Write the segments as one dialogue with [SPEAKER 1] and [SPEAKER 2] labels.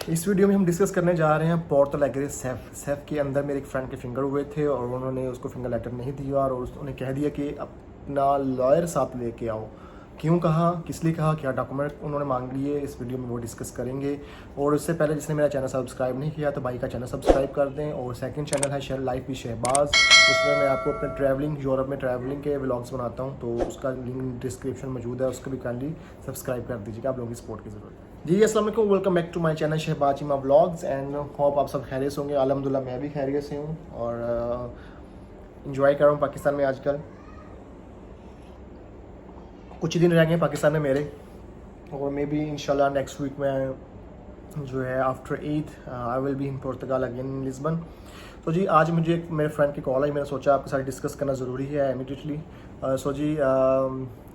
[SPEAKER 1] इस वीडियो में हम डिस्कस करने जा रहे हैं पोर्तो एलेग्रे सेफ के अंदर मेरे एक फ्रेंड के फिंगर हुए थे और उन्होंने उसको फिंगर लेटर नहीं दिया और उन्होंने कह दिया कि अपना लॉयर साथ लेके आओ। क्यों कहा, किस लिए कहा, क्या डॉक्यूमेंट उन्होंने मांग लिए, इस वीडियो में वो डिस्कस करेंगे। और उससे पहले जिसने मेरा चैनल सब्सक्राइब नहीं किया तो भाई का चैनल सब्सक्राइब कर दें। और सेकंड चैनल है शेयर लाइफ भी शहबाज, उसमें मैं आपको अपने ट्रैवलिंग यूरोप में ट्रैवलिंग के व्लॉग्स बनाता हूँ, तो उसका लिंक डिस्क्रिप्शन मौजूद है, उसको भी काइंडली सब्सक्राइब कर दीजिएगा, आप लोगों की सपोर्ट की ज़रूरत है। जी अस्सलाम वालेकुम, welcome back to my channel Shahbaz Cheema vlogs and hope आप सब खैरियत से होंगे। अल्हम्दुलिल्लाह मैं भी खैरियत से हूँ और इंजॉय कर रहा हूँ पाकिस्तान में। आजकल कुछ ही दिन रह गए पाकिस्तान में मेरे, और मे बी इंशाल्लाह नेक्स्ट वीक में जो है after Eid I will be in Portugal again in Lisbon. तो जी आज मुझे एक मेरे फ्रेंड की कॉल आई, मैंने सोचा आपके साथ डिस्कस करना ज़रूरी है इमीडिएटली। सो जी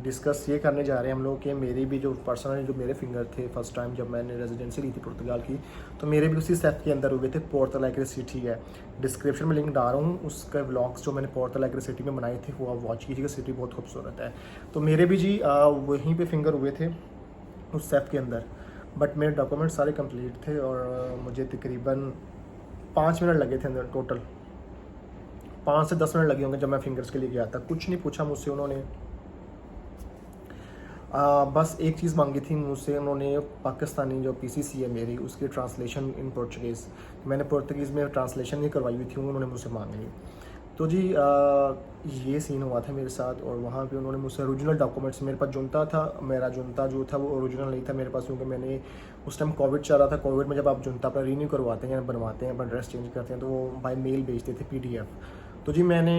[SPEAKER 1] डिस्कस ये करने जा रहे हैं हम लोग कि मेरी भी जो पर्सनल जो मेरे फिंगर थे फर्स्ट टाइम जब मैंने रेजिडेंसी ली थी पुर्तगाल की, तो मेरे भी उसी सेफ के अंदर हुए थे। पोर्तो एलेग्रे सिटी है, डिस्क्रिप्शन में लिंक डाल रहा हूँ, उसके व्लॉग्स जो मैंने पोर्तो एलेग्रे सिटी में बनाए थे वो आप वॉच कीजिएगा, सिटी बहुत खूबसूरत है। तो मेरे भी जी वहीं पर फिंगर हुए थे उस सेफ के अंदर, बट मेरे डॉक्यूमेंट सारे कंप्लीट थे और मुझे तकरीबन 5 मिनट लगे थे अंदर, टोटल 5 से 10 मिनट लगे होंगे जब मैं फिंगर्स के लिए गया था। कुछ नहीं पूछा मुझसे उन्होंने, बस एक चीज़ मांगी थी मुझसे उन्होंने, पाकिस्तानी जो पीसीसी है मेरी उसकी ट्रांसलेशन इन पोर्चुगीज़। मैंने पुर्तगीज़ में ट्रांसलेशन नहीं करवाई हुई थी, उन्होंने मुझसे मांग ली। तो जी ये सीन हुआ था मेरे साथ और वहाँ पे उन्होंने मुझसे ओरिजिनल डॉक्यूमेंट्स, मेरे पास जुनता था, मेरा जुनता जो था वो ओरिजिनल नहीं था मेरे पास, क्योंकि मैंने उस टाइम कोविड चल रहा था। कोविड में जब आप जुनता अपना रीन्यू करवाते हैं, बनवाते हैं, अपना ड्रेस चेंज करते हैं, तो वो बाय मेल भेजते थे पीडीएफ। तो जी मैंने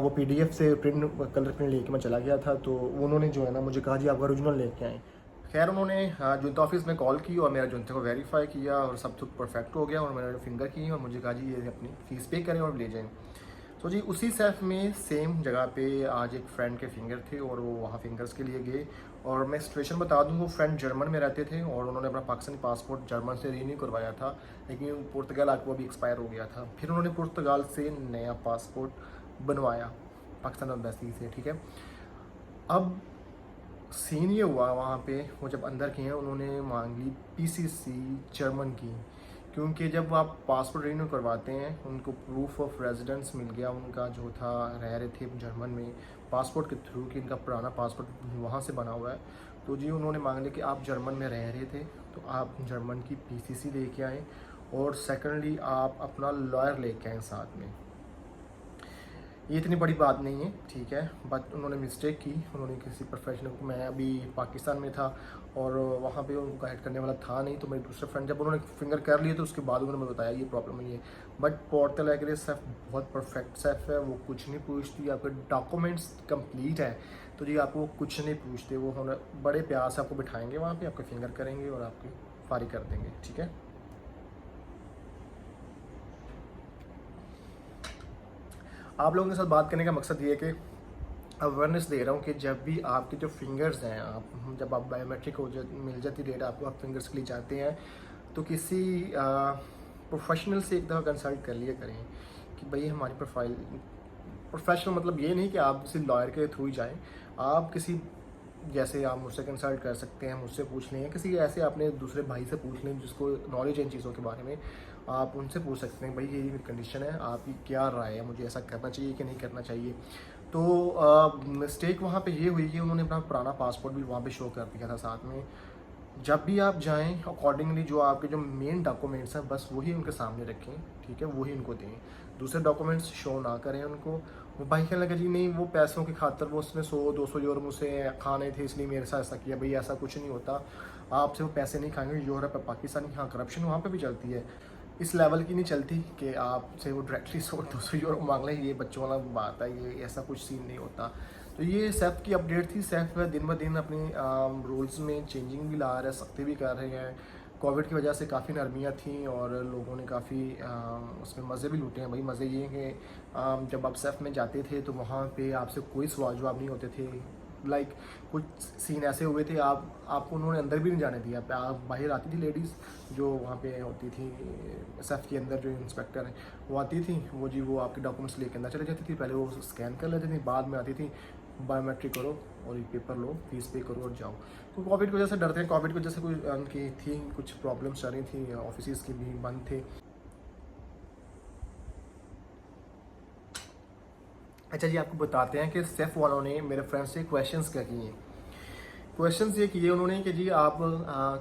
[SPEAKER 1] वो पीडीएफ से प्रिंट कलर प्रिंट लेके मैं चला गया था, तो उन्होंने जो है ना मुझे कहा जी आप ओरिजिनल लेके आएँ। खैर उन्होंने जुनता ऑफिस में कॉल की और मेरा जुनते को वेरीफाई किया और सब कुछ परफेक्ट हो गया और मैंने फिंगर की और मुझे कहा जी ये अपनी फ़ीस पे करें और ले जाएँ। तो जी उसी सेफ में सेम जगह पे आज एक फ्रेंड के फिंगर थे और वो वहाँ फिंगर्स के लिए गए। और मैं सिचुएशन बता दूँ, वो फ्रेंड जर्मन में रहते थे और उन्होंने अपना पाकिस्तानी पासपोर्ट जर्मन से रीन्यू करवाया था, लेकिन पुर्तगाल आके वो भी एक्सपायर हो गया था। फिर उन्होंने पुर्तगाल से नया पासपोर्ट बनवाया पाकिस्तान एम्बेसी से, ठीक है। अब सीन ये हुआ वहाँ पे, वो जब अंदर गए उन्होंने मांग ली पीसीसी जर्मन की, क्योंकि जब आप पासपोर्ट रिन्यू करवाते हैं उनको प्रूफ ऑफ रेजिडेंस मिल गया उनका, जो था रह रहे थे जर्मन में पासपोर्ट के थ्रू, कि इनका पुराना पासपोर्ट वहाँ से बना हुआ है। तो जी उन्होंने मांग लिया कि आप जर्मन में रह रहे थे तो आप जर्मन की पीसीसी लेके आएँ और सेकेंडली आप अपना लॉयर लेके आएँ साथ में। ये इतनी बड़ी बात नहीं है, ठीक है, बट उन्होंने मिस्टेक की। उन्होंने किसी प्रोफेशनल को, मैं अभी पाकिस्तान में था और वहाँ पे उनको गाइड करने वाला था नहीं, तो मेरे दूसरे फ्रेंड जब उन्होंने फिंगर कर लिए तो उसके बाद उन्होंने मुझे बताया ये प्रॉब्लम नहीं है। बट पोर्तो एलेग्रे सेफ बहुत परफेक्ट सेफ है, वो कुछ नहीं पूछती, आपके डॉक्यूमेंट्स कंप्लीट है तो जी आपको कुछ नहीं पूछते। वो बड़े प्यार से आपको बिठाएंगे वहाँ पर, आपके फिंगर करेंगे और आपकी फारी कर देंगे, ठीक है। आप लोगों के साथ बात करने का मकसद ये है कि अवेयरनेस दे रहा हूँ कि जब भी आपके जो फिंगर्स हैं, आप जब आप बायोमेट्रिक मिल जाती डेट आपको, आप फिंगर्स के लिए जाते हैं, तो किसी प्रोफेशनल से एक दफ़ा कंसल्ट कर लिया करें कि भाई हमारी प्रोफाइल, प्रोफेशनल मतलब ये नहीं कि आप किसी लॉयर के थ्रू ही जाएँ, आप किसी, जैसे आप मुझसे कंसल्ट कर सकते हैं, मुझसे पूछ लें, किसी ऐसे अपने दूसरे भाई से पूछ लें जिसको नॉलेज है इन चीज़ों के बारे में, आप उनसे पूछ सकते हैं भाई ये मेरी कंडीशन है, आपकी क्या राय है, मुझे ऐसा करना चाहिए कि नहीं करना चाहिए। तो मिस्टेक वहाँ पे ये हुई कि उन्होंने अपना पुराना पासपोर्ट भी वहाँ पे शो कर दिया था साथ में। जब भी आप जाएं अकॉर्डिंगली जो आपके जो मेन डॉक्यूमेंट्स हैं बस वही उनके सामने रखें, ठीक है, वही उनको दें, दूसरे डॉक्यूमेंट्स शो ना करें उनको। वो भाई कहने लगा जी नहीं वो पैसों की खातर वो उसने 100-200 यूरो मुझसे खाने थे इसलिए मेरे साथ ऐसा किया। भाई ऐसा कुछ नहीं होता, आपसे वो पैसे नहीं खाएंगे। यूरोप है, पाकिस्तान, यहाँ करप्शन वहाँ पे भी चलती है, इस लेवल की नहीं चलती कि आपसे वो डायरेक्टली 100-200 यूरो मांग लें, ये बच्चों वाला बात है, ये ऐसा कुछ सीन नहीं होता। तो ये सेफ की अपडेट थी। सेफ दिन ब दिन अपनी रूल्स में चेंजिंग भी ला रहे हैं, सख्ती भी कर रहे हैं। कोविड की वजह से काफ़ी नरमियाँ थी और लोगों ने काफ़ी उसमें मज़े भी लूटे हैं। भाई मज़े ये हैं कि जब आप सेफ में जाते थे तो वहाँ पे आपसे कोई सवाल जवाब नहीं होते थे। लाइक कुछ सीन ऐसे हुए थे, आपको उन्होंने अंदर भी नहीं जाने दिया। आप बाहर आती थी लेडीज़ जो वहाँ पे होती थी सेफ के अंदर, जो इंस्पेक्टर हैं वो आती थी, वो जी वो आपके डॉक्यूमेंट्स लेके अंदर चले जाती थी। पहले वो स्कैन कर लेती थी, बाद में आती थी बायोमेट्रिक करो और एक पेपर लो, फीस पे करो और जाओ। तो कोविड की वजह से डरते हैं, कोविड की वजह से कोई उनकी थी कुछ प्रॉब्लम्स चल रही थी, ऑफिस की भी बंद थे। अच्छा जी, आपको बताते हैं कि सेफ वालों ने मेरे फ्रेंड से क्वेश्चंस क्या किए। क्वेश्चंस ये किए उन्होंने कि जी आप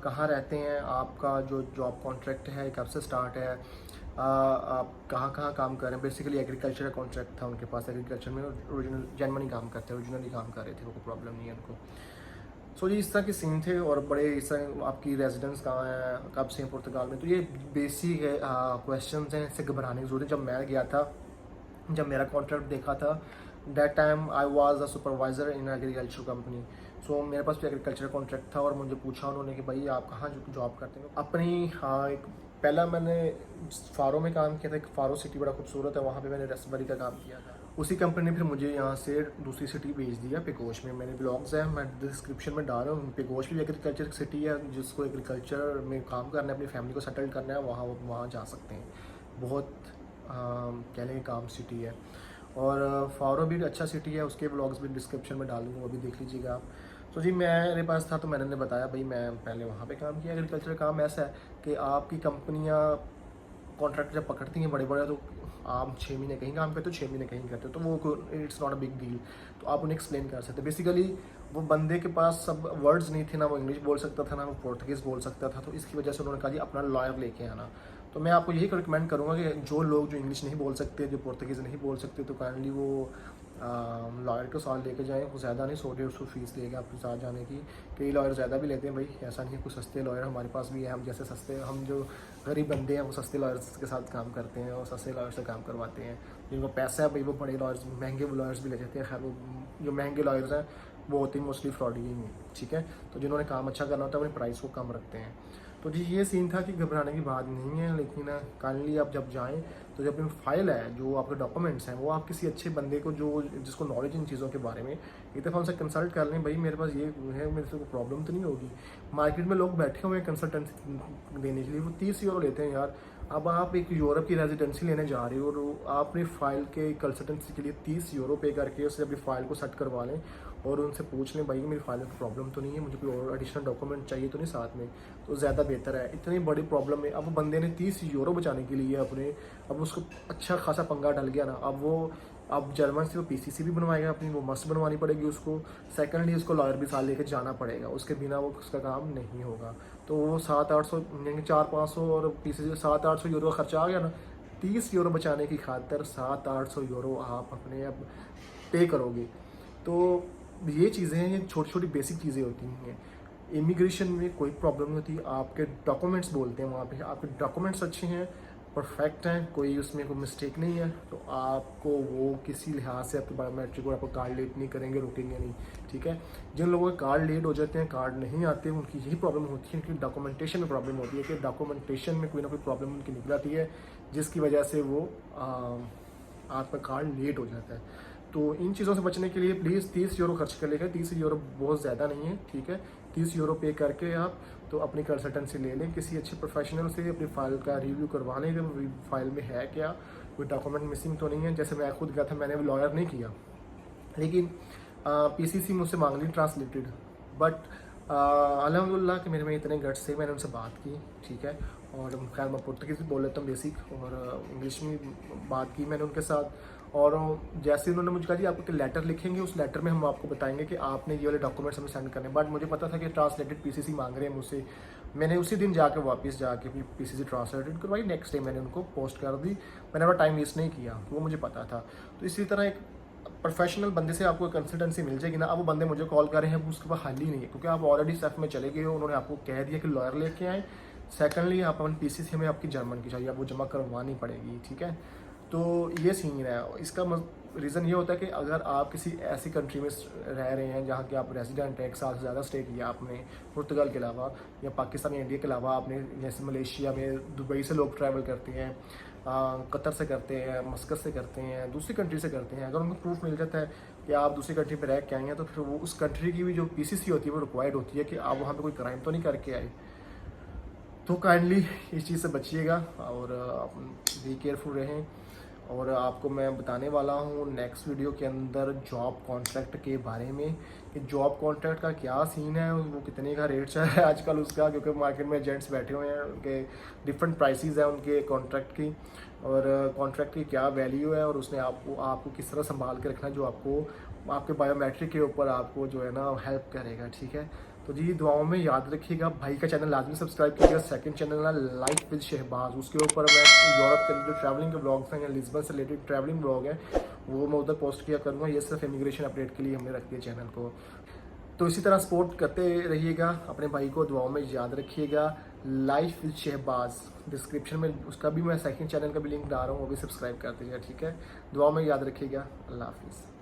[SPEAKER 1] कहाँ रहते हैं, आपका जो जॉब कॉन्ट्रैक्ट है कब से स्टार्ट है, आप कहाँ कहाँ काम कर रहे हैं। बेसिकली एग्रीकल्चर का कॉन्ट्रैक्ट था उनके पास, एग्रीकल्चर में ओरिजिनल जेनमनी काम करते हैं, ओरिजिनली काम कर रहे थे, वो कोई प्रॉब्लम नहीं है उनको। सो जी इस तरह के सीन थे, और बड़े इस तरह आपकी रेजिडेंस कहाँ है, कब से हैं पुर्तगाल में। तो ये बेसिक क्वेश्चन हैं, इससे घबराने की जरूरत है। जब मैं गया था, जब मेरा कॉन्ट्रैक्ट देखा था, that time I was a supervisor in agriculture company. So मेरे पास भी एग्रीकल्चर कॉन्ट्रैक्ट था, और मुझे पूछा उन्होंने कि भाई आप कहाँ जॉब करते हैं। अपनी एक पहला मैंने फारो में काम किया था, एक फारो सिटी बड़ा खूबसूरत है, वहाँ पे मैंने रेस्टबरी का काम किया था। उसी कंपनी ने फिर मुझे यहाँ से दूसरी सिटी भेज दिया, पेगोश में। मैंने ब्लॉग्स हैं, मैं डिस्क्रिप्शन में डाल रहा हूँ। पेगोश भी एग्रीकल्चर सिटी है, जिसको एग्रीकल्चर में काम करना है, अपनी फैमिली को सेटल करना है, वहाँ जा सकते हैं। बहुत कहने की काम सिटी है। और फारो भी अच्छा सिटी है, उसके ब्लॉग्स भी डिस्क्रिप्शन में डाल दूँगा, वो भी देख लीजिएगा आप। तो जी मेरे पास था, तो मैंने बताया भाई मैं पहले वहाँ पे काम किया। एग्रीकल्चर काम ऐसा है कि आपकी कंपनियाँ कॉन्ट्रैक्ट जब पकड़ती हैं बड़े बड़े, तो आप 6 महीने कहीं काम करते हो, 6 महीने कहीं करते हो, तो वो it's not a big deal. तो आप उन्हें एक्सप्लेन कर सकते हो। बेसिकली वो बंदे के पास सब वर्ड्स नहीं थे, ना वो इंग्लिश बोल सकता था, ना वो पोर्तुगीज़ बोल सकता था। तो इसकी वजह से उन्होंने कहा जी अपना लॉयर लेके आना। तो मैं आपको यही रिकमेंड करूँगा कि जो लोग जो इंग्लिश नहीं बोल सकते, जो पोर्तुगीज़ नहीं बोल सकते, तो काइंडली वो लॉयर के साथ लेके जाएँ। वो ज़्यादा नहीं, 100-150 फीस लेगा आपके साथ जाने की। कई लॉयर ज़्यादा भी लेते हैं भाई, ऐसा नहीं है। कुछ सस्ते लॉयर हमारे पास भी है, हम जैसे सस्ते, हम जो गरीब बंदे हैं वो सस्ते लॉयर्स के साथ काम करते हैं और सस्ते लॉयर से काम करवाते हैं। जिनको पैसा है भाई वो बड़े लॉयर्स, महंगे लॉयर्स भी ले जाते हैं। खैर वो जो महंगे लॉयर्स हैं वो होते हैं मोस्टली फ्रॉडी ही हैं, ठीक है। तो जिन्होंने काम अच्छा करना होता है अपनी प्राइस को कम रखते हैं। तो जी ये सीन था कि घबराने की बात नहीं है, लेकिन काइंडली आप जब जाएँ तो जब अपनी फाइल है, जो आपके डॉक्यूमेंट्स हैं, वो आप किसी अच्छे बंदे को जो जिसको नॉलेज इन चीज़ों के बारे में, एक दफ़ा उनसे कंसल्ट कर लें। भाई मेरे पास ये है, मेरे से कोई प्रॉब्लम तो नहीं होगी। मार्केट में लोग बैठे हुए हैं कंसल्टेंसी देने के लिए, वो 30 यूरो लेते हैं यार। अब आप एक यूरोप की रेजिडेंसी लेने जा रहे हो और आप अपनी फ़ाइल के कंसल्टेंसी के लिए 30 यूरो पे करके उससे अपनी फ़ाइल को सेट करवा लें, और उनसे पूछ लें भाई मेरी फाइल में प्रॉब्लम तो नहीं है, मुझे कोई और एडिशनल डॉक्यूमेंट चाहिए तो नहीं साथ में, तो ज़्यादा बेहतर है। इतनी बड़ी प्रॉब्लम है, अब बंदे ने 30 यूरो बचाने के लिए अपने, अब उसको अच्छा खासा पंगा डल गया ना। अब जर्मन से वो पीसीसी भी बनवाएगा अपनी, वो मस्त बनवानी पड़ेगी उसको। सेकंडली उसको लॉयर भी साथ लेके जाना पड़ेगा, उसके बिना वो उसका काम नहीं होगा। तो वो 700-800 यानी 400-500 और पीसीसी 700-800 यूरो का खर्चा आ गया ना। 30 यूरो बचाने की खातर 700-800 यूरो आप अपने अब पे करोगे। तो ये चीज़ें हैं, ये छोटी छोटी बेसिक चीज़ें होती हैं। इमिग्रेशन में कोई प्रॉब्लम नहीं होती। आपके डॉक्यूमेंट्स बोलते हैं वहाँ पे, आपके डॉक्यूमेंट्स अच्छे हैं, परफेक्ट हैं, कोई उसमें कोई मिस्टेक नहीं है, तो आपको वो किसी लिहाज से आपके बायोमेट्रिक और आपको कार्ड लेट नहीं करेंगे, रुकेंगे नहीं, ठीक है। जिन लोगों के कार्ड लेट हो जाते हैं, कार्ड नहीं आते, उनकी यही प्रॉब्लम होती है, उनकी डॉक्यूमेंटेशन में प्रॉब्लम होती है कि डॉक्यूमेंटेशन में कोई ना कोई प्रॉब्लम उनकी निकल आती है, जिसकी वजह से वो आपका कार्ड लेट हो जाता है। तो इन चीज़ों से बचने के लिए प्लीज़ 30 यूरो खर्च कर लेगा। 30 यूरो बहुत ज़्यादा नहीं है, ठीक है। 30 यूरो पे करके आप तो अपनी कंसल्टेंसी ले लें किसी अच्छे प्रोफेशनल से, अपनी फ़ाइल का रिव्यू करवा लें कि फ़ाइल में है क्या, कोई डॉक्यूमेंट मिसिंग तो नहीं है। जैसे मैं खुद गया था, मैंने भी लॉयर नहीं किया, लेकिन पीसीसी मुझसे मांग ली ट्रांसलेटेड, बट अल्हम्दुलिल्लाह कि मेरे में इतने गट्स थे, मैंने उनसे बात की, ठीक है। और खैर मैं पुर्तगीज़ भी बोल लेता हूँ बेसिक, और इंग्लिश में बात की मैंने उनके साथ। और जैसे उन्होंने मुझे कहा जी आप एक लेटर लिखेंगे, उस लेटर में हम आपको बताएंगे कि आपने ये वाले डॉक्यूमेंट्स हमें सेंड करने। बट मुझे पता था कि ट्रांसलेटेड पीसीसी मांग रहे हैं मुझसे। मैंने उसी दिन जाके वापस जाके पीसीसी ट्रांसलेटेड करवाई, नेक्स्ट डे मैंने उनको पोस्ट कर दी। मैंने अपना टाइम वेस्ट नहीं किया, वो मुझे पता था। तो इसी तरह एक प्रोफेशनल बंदे से आपको कंसल्टेंसी मिल जाएगी ना। अब वो बंदे मुझे कॉल कर रहे हैं, उसके पास हल ही नहीं है, क्योंकि आप ऑलरेडी स्टेप में चले गए हो। उन्होंने आपको कह दिया कि लॉयर लेके आए। सेकंडली आप अपन पीसीसी हमें आपकी जर्मन की चाहिए, आप वो जमा करवानी पड़ेगी, ठीक है। तो ये सीन है। इसका रीज़न ये होता है कि अगर आप किसी ऐसी कंट्री में रह रहे हैं जहाँ के आप रेजिडेंट हैं, 1 साल से ज़्यादा स्टे किया आपने, पुर्तगाल के अलावा या पाकिस्तान या इंडिया के अलावा आपने, जैसे मलेशिया में दुबई से लोग ट्रैवल करते हैं, कतर से करते हैं, मस्कत से करते हैं, दूसरी कंट्री से करते हैं। अगर उनको प्रूफ मिल जाता है कि आप दूसरी कंट्री पर रह के आए हैं, तो फिर वो उस कंट्री की भी जो पीसीसी होती है वो रिक्वायर्ड होती है कि आप वहाँ पर कोई क्राइम तो नहीं करके आए। तो काइंडली इस चीज़ से बचिएगा और बी केयरफुल रहें। और आपको मैं बताने वाला हूँ नेक्स्ट वीडियो के अंदर जॉब कॉन्ट्रैक्ट के बारे में कि जॉब कॉन्ट्रैक्ट का क्या सीन है, वो कितने का रेट चल रहा है आजकल उसका, क्योंकि मार्केट में एजेंट्स बैठे हुए हैं, उनके डिफरेंट प्राइसेस हैं उनके कॉन्ट्रैक्ट की, और कॉन्ट्रैक्ट की क्या वैल्यू है, और उसने आपको किस तरह संभाल के रखना, जो आपको आपके बायोमेट्रिक के ऊपर आपको जो है ना हेल्प करेगा। ठीक है, तो जी दुआओं में याद रखिएगा। भाई का चैनल लाजमी सब्सक्राइब कीजिएगा। सेकंड चैनल है लाइफ विद शहबाज, उसके ऊपर मैं यूरोप के अंदर जो ट्रैवलिंग के ब्लॉग्स हैं या लिस्बन से रिलेटेड ट्रैवलिंग ब्लॉग है वो मैं उधर पोस्ट किया करूँगा। ये सिर्फ इमिग्रेशन अपडेट के लिए हमने रख दिया चैनल को। तो इसी तरह सपोर्ट करते रहिएगा अपने भाई को, दुआओं में याद रखिएगा। लाइफ विद शहबाज डिस्क्रिप्शन में उसका भी मैं सेकंड चैनल का भी लिंक डाल रहा हूँ, वो भी सब्सक्राइब कर दीजिएगा। ठीक है, दुआओं में याद रखिएगा। अल्लाह हाफिज़।